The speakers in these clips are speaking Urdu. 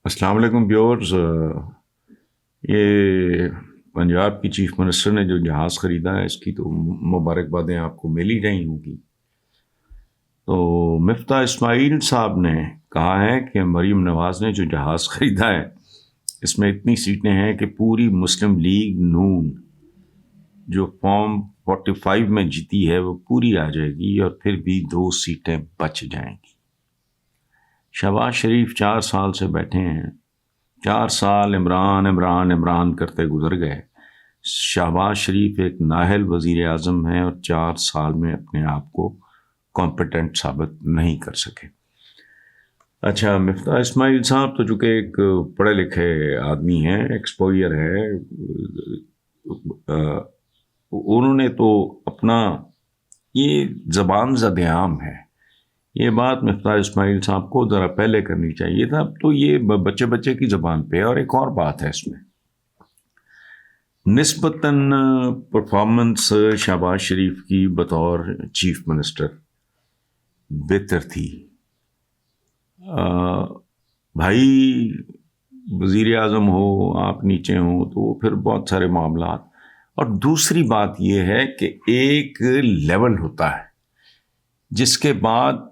السلام علیکم ویورز. یہ پنجاب کی چیف منسٹر نے جو جہاز خریدا ہے اس کی تو مبارکبادیں آپ کو مل ہی رہی ہوں گی. تو مفتاح اسماعیل صاحب نے کہا ہے کہ مریم نواز نے جو جہاز خریدا ہے اس میں اتنی سیٹیں ہیں کہ پوری مسلم لیگ نون جو فارم 45 میں جیتی ہے وہ پوری آ جائے گی اور پھر بھی 2 سیٹیں بچ جائیں گی. شہباز شریف 4 سال سے بیٹھے ہیں. 4 سال عمران کرتے گزر گئے. شہباز شریف ایک نااہل وزیر اعظم ہیں اور 4 سال میں اپنے آپ کو کمپیٹنٹ ثابت نہیں کر سکے. اچھا، مفتاح اسماعیل صاحب تو چونکہ ایک پڑھے لکھے آدمی ہیں، ایکسپوئر ہے، انہوں نے تو اپنا یہ زبان زد عام ہے. یہ بات مفتاح اسماعیل صاحب کو ذرا پہلے کرنی چاہیے تھا. اب تو یہ بچے کی زبان پہ ہے. اور ایک اور بات ہے اس میں نسبتاً پرفارمنس شہباز شریف کی بطور چیف منسٹر بہتر تھی. بھائی وزیر اعظم ہو، آپ نیچے ہوں تو پھر بہت سارے معاملات. اور دوسری بات یہ ہے کہ ایک لیول ہوتا ہے جس کے بعد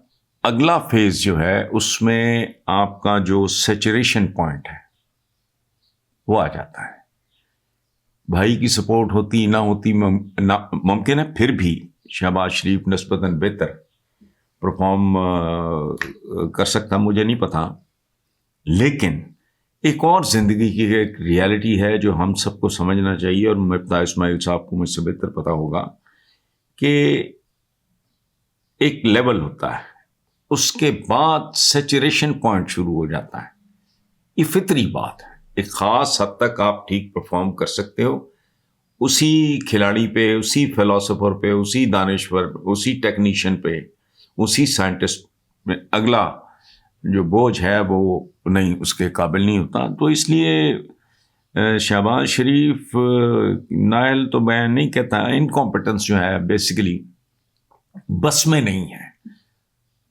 اگلا فیز جو ہے اس میں آپ کا جو سیچوریشن پوائنٹ ہے وہ آ جاتا ہے. بھائی کی سپورٹ ہوتی نہ ہوتی ممکن ہے، پھر بھی شہباز شریف نسبتاً بہتر پرفارم کر سکتا، مجھے نہیں پتا. لیکن ایک اور زندگی کی ایک ریالٹی ہے جو ہم سب کو سمجھنا چاہیے، اور مفتاح اسماعیل صاحب کو مجھ سے بہتر پتا ہوگا کہ ایک لیول ہوتا ہے، اس کے بعد سیچوریشن پوائنٹ شروع ہو جاتا ہے. یہ فطری بات ہے. ایک خاص حد تک آپ ٹھیک پرفارم کر سکتے ہو، اسی کھلاڑی پہ، اسی فلاسفر پہ، اسی دانشور، اسی ٹیکنیشین پہ، اسی سائنٹسٹ میں اگلا جو بوجھ ہے وہ نہیں، اس کے قابل نہیں ہوتا. تو اس لیے شہباز شریف نائل تو میں نہیں کہتا، انکمپیٹنس جو ہے بیسیکلی بس میں نہیں ہے.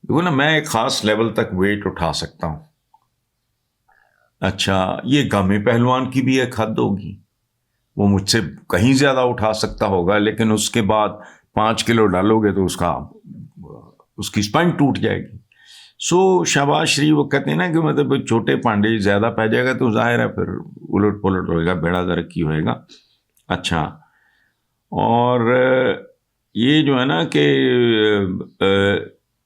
دیکھو نا، میں ایک خاص لیول تک ویٹ اٹھا سکتا ہوں. اچھا، یہ گامے پہلوان کی بھی ایک حد ہوگی، وہ مجھ سے کہیں زیادہ اٹھا سکتا ہوگا، لیکن اس کے بعد 5 کلو ڈالو گے تو اس کی اسپائن ٹوٹ جائے گی. سو شہباز شریف وہ کہتے ہیں نا کہ مطلب چھوٹے پانڈے زیادہ پہ جائے گا تو ظاہر ہے پھر الٹ پلٹ ہوئے گا، بیڑا درکی ہوئے گا. اچھا، اور یہ جو ہے نا کہ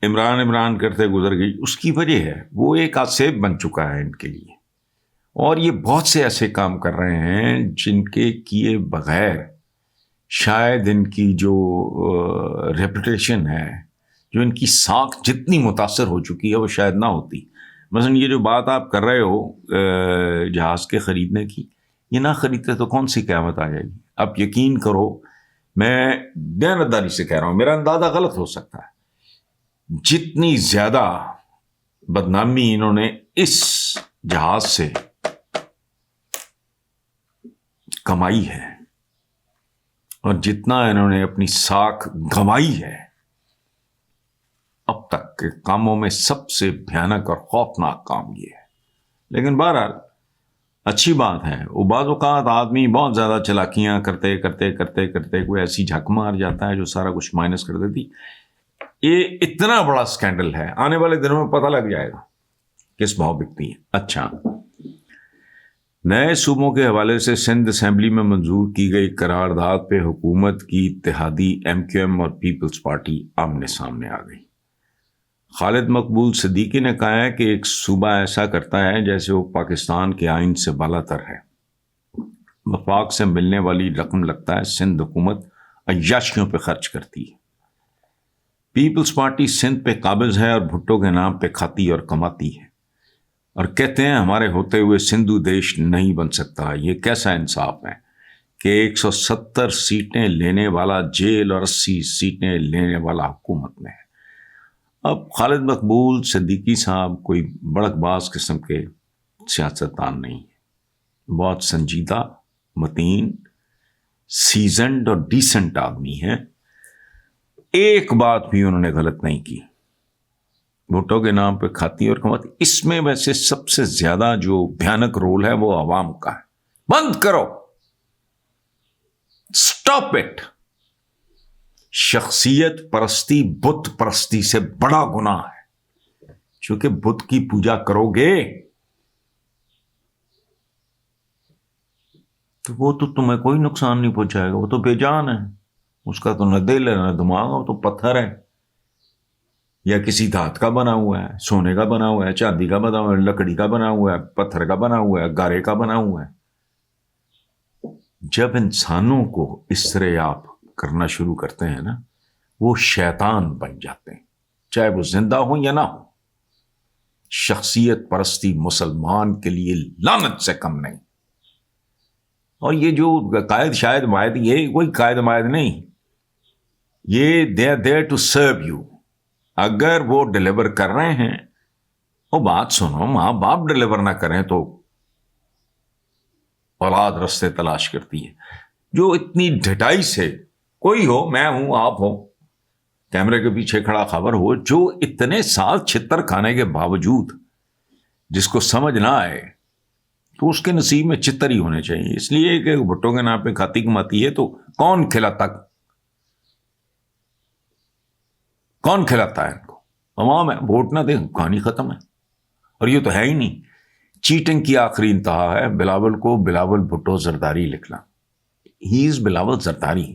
عمران کرتے گزر گئی، اس کی وجہ ہے وہ ایک آسیب بن چکا ہے ان کے لیے. اور یہ بہت سے ایسے کام کر رہے ہیں جن کے کیے بغیر شاید ان کی جو ریپوٹیشن ہے، جو ان کی ساکھ جتنی متاثر ہو چکی ہے وہ شاید نہ ہوتی. مثلا یہ جو بات آپ کر رہے ہو جہاز کے خریدنے کی، یہ نہ خریدتے تو کون سی قیامت آ جائے گی. آپ یقین کرو، میں دیانتداری سے کہہ رہا ہوں، میرا اندازہ غلط ہو سکتا ہے، جتنی زیادہ بدنامی انہوں نے اس جہاز سے کمائی ہے اور جتنا انہوں نے اپنی ساکھ گنوائی ہے اب تک کے کاموں میں، سب سے بھیانک اور خوفناک کام یہ ہے. لیکن بہرحال اچھی بات ہے. وہ بعض اوقات آدمی بہت زیادہ چلاکیاں کرتے کوئی ایسی جھک مار جاتا ہے جو سارا کچھ مائنس کر دیتی. یہ اتنا بڑا سکینڈل ہے، آنے والے دنوں میں پتہ لگ جائے گا کس بھاؤ بکتی ہے. اچھا، نئے صوبوں کے حوالے سے سندھ اسمبلی میں منظور کی گئی قرارداد پہ حکومت کی اتحادی MQM اور پیپلز پارٹی آمنے سامنے آ گئی. خالد مقبول صدیقی نے کہا ہے کہ ایک صوبہ ایسا کرتا ہے جیسے وہ پاکستان کے آئین سے بالا تر ہے. وفاق سے ملنے والی رقم لگتا ہے سندھ حکومت عیاشیوں پہ خرچ کرتی ہے. پیپلز پارٹی سندھ پہ قابض ہے اور بھٹو کے نام پہ کھاتی اور کماتی ہے، اور کہتے ہیں ہمارے ہوتے ہوئے سندھو دیش نہیں بن سکتا. یہ کیسا انصاف ہے کہ 170 سیٹیں لینے والا جیل اور 80 سیٹیں لینے والا حکومت میں ہے. اب خالد مقبول صدیقی صاحب کوئی بڑک باز قسم کے سیاستدان نہیں ہے، بہت سنجیدہ، متین، سیزنڈ اور ڈیسنٹ آدمی ہے. ایک بات بھی انہوں نے غلط نہیں کی. بھٹو کے نام پہ کھاتی اور کماتی. اس میں ویسے سب سے زیادہ جو بھیانک رول ہے وہ عوام کا ہے. بند کرو, اسٹاپ اٹ. شخصیت پرستی بت پرستی سے بڑا گناہ ہے. چونکہ بت کی پوجا کرو گے تو وہ تو تمہیں کوئی نقصان نہیں پہنچائے گا, وہ تو بے جان ہے, اس کا تو نہ دل ہے نہ دماغ, وہ تو پتھر ہے یا کسی دھات کا بنا ہوا ہے, سونے کا بنا ہوا ہے, چاندی کا بنا ہوا ہے, لکڑی کا بنا ہوا ہے, پتھر کا بنا ہوا ہے, گارے کا بنا ہوا ہے. جب انسانوں کو اس طرح آپ کرنا شروع کرتے ہیں نا, وہ شیطان بن جاتے ہیں, چاہے وہ زندہ ہو یا نہ ہو. شخصیت پرستی مسلمان کے لیے لعنت سے کم نہیں. اور یہ جو قائد شاید مائد, یہ کوئی قائد مائد نہیں, یہ they are there to serve you. اگر وہ ڈلیور کر رہے ہیں, وہ بات سنو, ماں باپ ڈلیور نہ کریں تو اولاد رستے تلاش کرتی ہے. جو اتنی ڈھٹائی سے, کوئی ہو, میں ہوں, آپ ہو, کیمرے کے پیچھے کھڑا خبر ہو, جو اتنے سال چھتر کھانے کے باوجود جس کو سمجھ نہ آئے تو اس کے نصیب میں چتر ہی ہونے چاہیے. اس لیے کہ بھٹو کے نام پہ کھاتی کماتی ہے تو کون کھلاتا ہے ان کو؟ عوام ہے. ووٹ نہ دیں, کہانی ختم ہے. اور یہ تو ہے ہی نہیں. چیٹنگ کی آخری انتہا ہے بلاول کو بلاول بھٹو زرداری لکھنا. ہی از بلاول زرداری.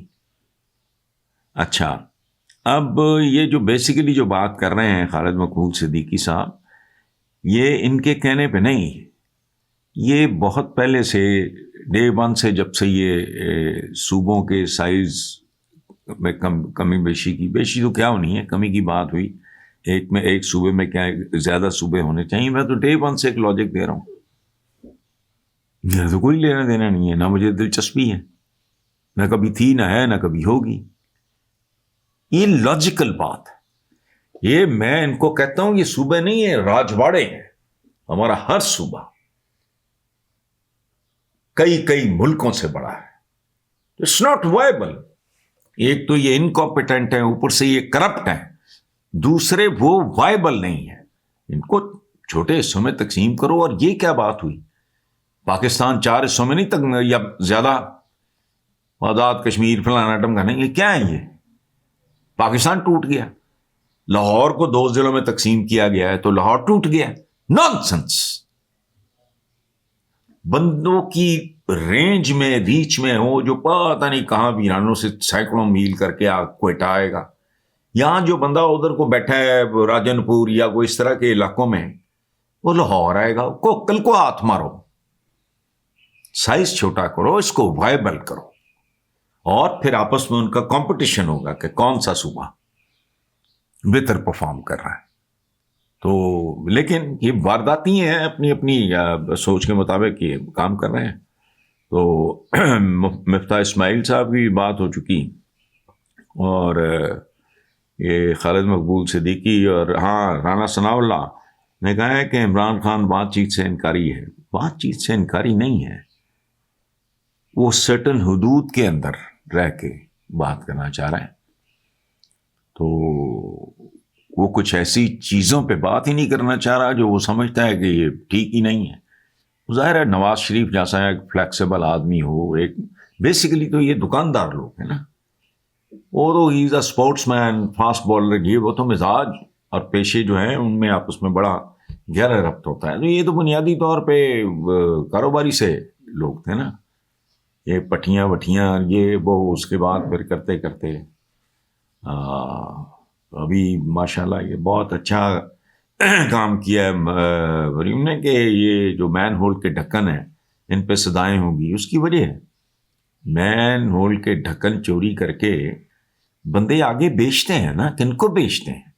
اچھا, اب یہ جو بیسیکلی جو بات کر رہے ہیں خالد مقبول صدیقی صاحب, یہ ان کے کہنے پہ نہیں, یہ بہت پہلے سے ڈے ون سے, جب سے یہ صوبوں کے سائز میں کمی بیشی تو کیا ہونی ہے, کمی کی بات ہوئی, ایک صوبے میں کیا زیادہ صوبے ہونے چاہیے. میں تو ڈے ون سے ایک لاجک دے رہا ہوں, میرا تو کوئی لینا دینا نہیں ہے, نہ مجھے دلچسپی ہے, نہ کبھی تھی, نہ ہے, نہ کبھی ہوگی. یہ لاجیکل بات ہے. یہ میں ان کو کہتا ہوں, یہ صوبے نہیں ہے, راجواڑے ہیں. ہمارا ہر صوبہ کئی ملکوں سے بڑا ہے. It's not viable. ایک تو یہ انکمپیٹنٹ ہیں, اوپر سے یہ کرپٹ ہیں, دوسرے وہ وائبل نہیں ہے. ان کو چھوٹے حصوں میں تقسیم کرو. اور یہ کیا بات ہوئی, پاکستان 4 حصوں میں نہیں تک یا زیادہ, آزاد کشمیر فلانا ایٹم کا نہیں, یہ کیا ہے, یہ پاکستان ٹوٹ گیا. لاہور کو 2 ضلعوں میں تقسیم کیا گیا ہے تو لاہور ٹوٹ گیا. نان سنس. بندوں کی رینج میں, ریچ میں ہو, جو پتہ نہیں کہاں ویرانوں سے سینکڑوں میل کر کے کوئٹہ آئے گا. یہاں جو بندہ ادھر کو بیٹھا ہے راجن پور یا کوئی اس طرح کے علاقوں میں, وہ لاہور آئے گا. کل کو ہاتھ مارو, سائز چھوٹا کرو, اس کو وائبل کرو, اور پھر آپس میں ان کا کمپٹیشن ہوگا کہ کون سا صوبہ بہتر پرفارم کر رہا ہے. تو لیکن یہ وارداتی ہیں, اپنی سوچ کے مطابق یہ کام کر رہے ہیں. تو مفتاح اسماعیل صاحب کی بات ہو چکی, اور یہ خالد مقبول صدیقی, اور ہاں رانا ثناء اللہ نے کہا ہے کہ عمران خان بات چیت سے انکاری ہے. بات چیت سے انکاری نہیں ہے, وہ سرٹن حدود کے اندر رہ کے بات کرنا چاہ رہے ہیں. تو وہ کچھ ایسی چیزوں پہ بات ہی نہیں کرنا چاہ رہا جو وہ سمجھتا ہے کہ یہ ٹھیک ہی نہیں ہے. ظاہر ہے نواز شریف جیسا ایک فلیکسیبل آدمی ہو, ایک بیسیکلی تو یہ دکاندار لوگ ہیں نا, وہ تو ہی is a sportsman, fast bowler, یہ وہ تو مزاج اور پیشے جو ہیں ان میں آپس میں بڑا گہرا ربط ہوتا ہے. تو یہ تو بنیادی طور پہ کاروباری سے لوگ تھے نا, یہ پٹھیاں وٹھیاں یہ وہ, اس کے بعد پھر کرتے کرتے ابھی ماشاءاللہ یہ بہت اچھا کام کیا ہے وریم نے, کہ یہ جو مین ہول کے ڈھکن ہیں ان پہ صدائیں ہوں گی, اس کی وجہ ہے مین ہول کے ڈھکن چوری کر کے بندے آگے بیچتے ہیں نا. کن کو بیچتے ہیں؟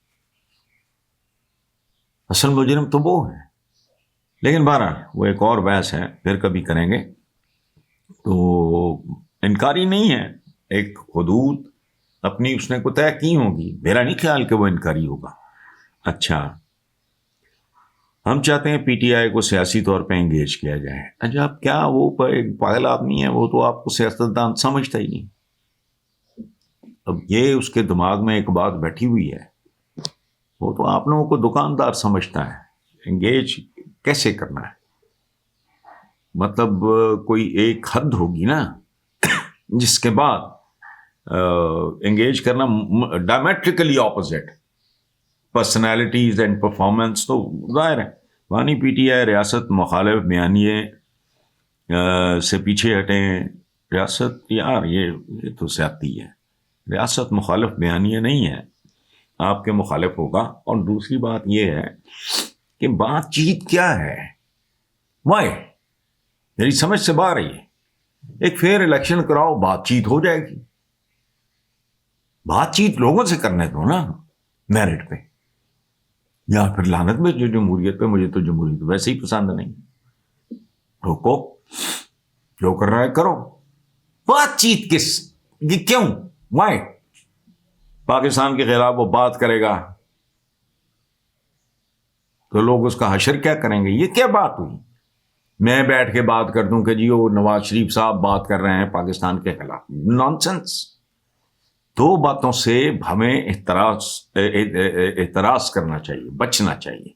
اصل مجرم تو وہ ہے. لیکن بہرحال وہ ایک اور بحث ہے, پھر کبھی کریں گے. تو انکاری نہیں ہے, ایک حدود اپنی اس نے کو طے کی ہوگی. میرا نہیں خیال کہ وہ انکاری ہوگا. اچھا, ہم چاہتے ہیں پی ٹی آئی کو سیاسی طور پہ انگیج کیا جائے. اچھا, اب کیا وہ ایک پاگل آدمی ہے, وہ تو آپ کو سیاستدان سمجھتا ہی نہیں. اب یہ اس کے دماغ میں ایک بات بیٹھی ہوئی ہے وہ تو آپ لوگوں کو دکاندار سمجھتا ہے. انگیج کیسے کرنا ہے, مطلب کوئی ایک حد ہوگی نا جس کے بعد انگیج کرنا ڈائمیٹریکلی اپوزٹ پرسنالٹیز اینڈ پرفارمنس تو ظاہر ہے. بانی پی ٹی آئی ریاست مخالف بیانیے سے پیچھے ہٹیں. ریاست یار یہ تو زیادتی ہے. ریاست مخالف بیانیہ نہیں ہے, آپ کے مخالف ہوگا. اور دوسری بات یہ ہے کہ بات چیت کیا ہے, وائی میری سمجھ سے باہر ہے. ایک فیئر الیکشن کراؤ, بات چیت ہو جائے گی. بات چیت لوگوں سے کرنے دو نا میرٹ پہ, یا پھر لعنت میں جو جمہوریت پہ. مجھے تو جمہوریت ویسے ہی پسند نہیں. روکو, جو کر رہا ہے کرو. بات چیت کس, یہ کیوں, وائی؟ پاکستان کے خلاف وہ بات کرے گا تو لوگ اس کا حشر کیا کریں گے؟ یہ کیا بات ہوئی؟ میں بیٹھ کے بات کر دوں کہ جی وہ نواز شریف صاحب بات کر رہے ہیں پاکستان کے خلاف. نان سینس. دو باتوں سے ہمیں احتراز کرنا چاہیے, بچنا چاہیے.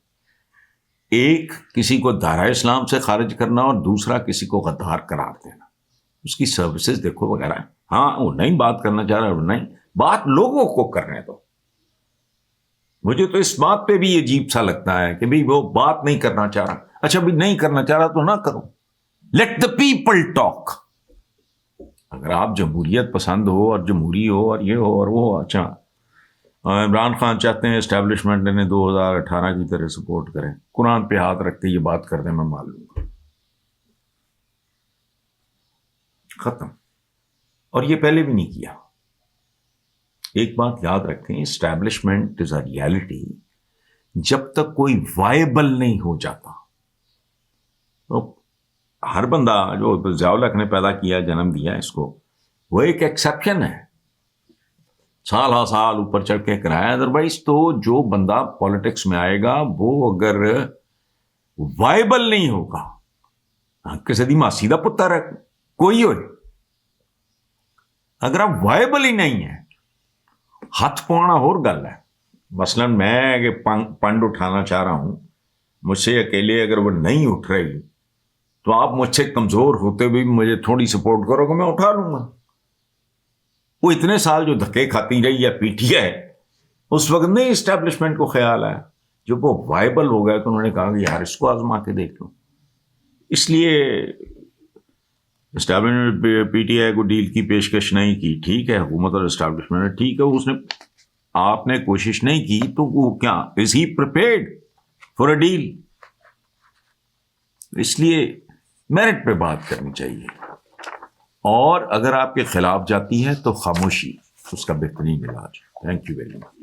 ایک کسی کو دائرہ اسلام سے خارج کرنا, اور دوسرا کسی کو غدار قرار دینا. اس کی سروسز دیکھو وغیرہ. ہاں وہ نہیں بات کرنا چاہ رہا, وہ نہیں بات لوگوں کو کرنے دو. مجھے تو اس بات پہ بھی عجیب سا لگتا ہے کہ بھئی وہ بات نہیں کرنا چاہ رہا. اچھا بھی نہیں کرنا چاہ رہا تو نہ کرو, لیٹ دا پیپل ٹاک. اگر آپ جمہوریت پسند ہو اور جمہوری ہو اور یہ ہو اور وہ, اچھا عمران خان چاہتے ہیں اسٹیبلشمنٹ انہیں 2018 کی طرح سپورٹ کریں, قرآن پہ ہاتھ رکھ کے یہ بات کر دیں, میں مان لوں گا. ختم. اور یہ پہلے بھی نہیں کیا. ایک بات یاد رکھیں, اسٹیبلشمنٹ از اے ریالٹی. جب تک کوئی وائبل نہیں ہو جاتا, تو ہر بندہ جو ضیاء الحق نے پیدا کیا, جنم دیا اس کو, وہ ایک ایکسیپشن ہے. سال ہا سال اوپر چڑھ کے کرایا. ادروائز تو جو بندہ پالیٹکس میں آئے گا وہ اگر وائبل نہیں ہوگا, کسی دی ماں سیدھا پتر ہے کوئی ہو, اگر آپ وائبل ہی نہیں ہیں, ہاتھ پوانا اور گل ہے. مثلا میں پنڈ اٹھانا چاہ رہا ہوں, مجھ سے اکیلے اگر وہ نہیں اٹھ رہی تو آپ مجھ سے کمزور ہوتے ہوئے بھی مجھے تھوڑی سپورٹ کرو گے, میں اٹھا لوں گا. وہ اتنے سال جو دھکے کھاتی رہی یا پیٹی ہے, اس وقت نہیں اسٹیبلشمنٹ کو خیال آیا. جب وہ وائبل ہو گیا تو انہوں نے کہا کہ یار اس کو آزما کے دیکھ لو. اس لیے اسٹیبلشمنٹ پی ٹی آئی کو ڈیل کی پیشکش نہیں کی, ٹھیک ہے, حکومت اور اسٹیبلشمنٹ ٹھیک ہے, اس نے آپ نے کوشش نہیں کی تو وہ کیا, از ہی پریپیئرڈ فار اے ڈیل؟ اس لیے میرٹ پہ بات کرنی چاہیے. اور اگر آپ کے خلاف جاتی ہے تو خاموشی اس کا بہترین علاج. Thank you very much.